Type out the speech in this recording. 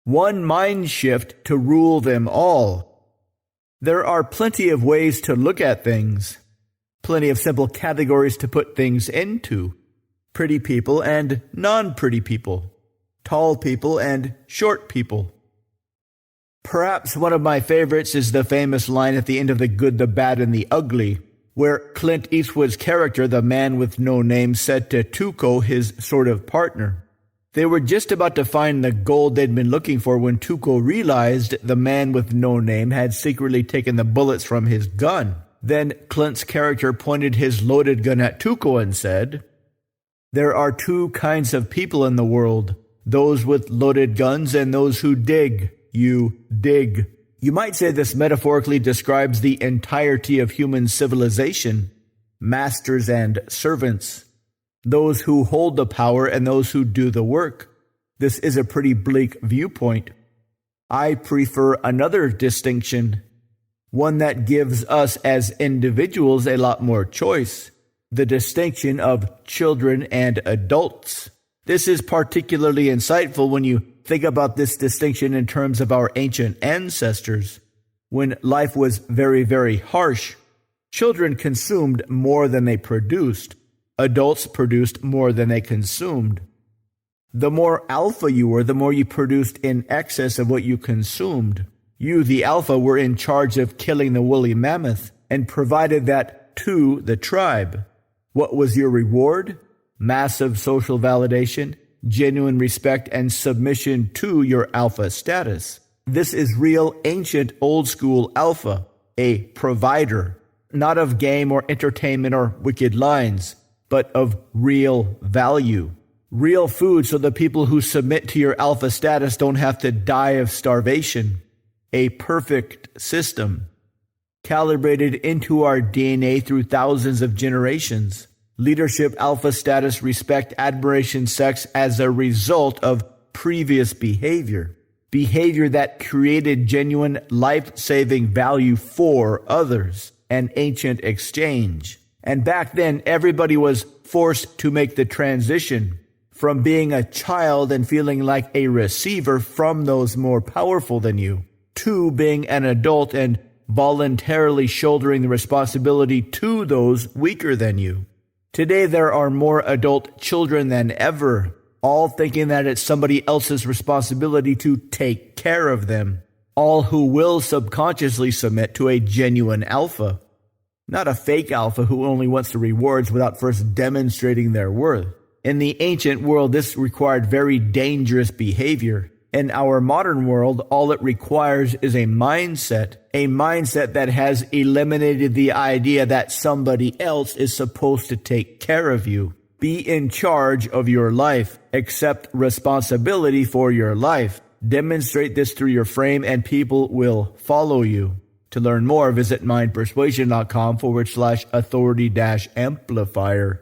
one mind shift to rule them all. There are plenty of ways to look at things, plenty of simple categories to put things into. Pretty people and non-pretty people, tall people and short people. Perhaps one of my favorites is the famous line at the end of The Good, the Bad, and the Ugly, where Clint Eastwood's character, the man with no name, said to Tuco, his sort of partner. They were just about to find the gold they'd been looking for when Tuco realized the man with no name had secretly taken the bullets from his gun. Then Clint's character pointed his loaded gun at Tuco and said, "There are two kinds of people in the world, those with loaded guns and those who dig. You dig." You might say this metaphorically describes the entirety of human civilization, masters and servants, those who hold the power and those who do the work. This is a pretty bleak viewpoint. I prefer another distinction, one that gives us as individuals a lot more choice, the distinction of children and adults. This is particularly insightful when you think about this distinction in terms of our ancient ancestors. When life was very, very harsh, children consumed more than they produced. Adults produced more than they consumed. The more alpha you were, the more you produced in excess of what you consumed. You, the alpha, were in charge of killing the woolly mammoth and provided that to the tribe. What was your reward? Massive social validation, genuine respect, and submission to your alpha status. This is real, ancient, old-school alpha, a provider, not of game or entertainment or wicked lines, but of real value. Real food so the people who submit to your alpha status don't have to die of starvation. A perfect system, calibrated into our DNA through thousands of generations. Leadership, alpha status, respect, admiration, sex as a result of previous behavior. Behavior that created genuine life-saving value for others. An ancient exchange. And back then, everybody was forced to make the transition from being a child and feeling like a receiver from those more powerful than you, to being an adult and voluntarily shouldering the responsibility to those weaker than you. Today there are more adult children than ever, all thinking that it's somebody else's responsibility to take care of them, all who will subconsciously submit to a genuine alpha, not a fake alpha who only wants the rewards without first demonstrating their worth. In the ancient world, this required very dangerous behavior. In our modern world, all it requires is a mindset that has eliminated the idea that somebody else is supposed to take care of you. Be in charge of your life. Accept responsibility for your life. Demonstrate this through your frame and people will follow you. To learn more, visit mindpersuasion.com/authority-amplifier.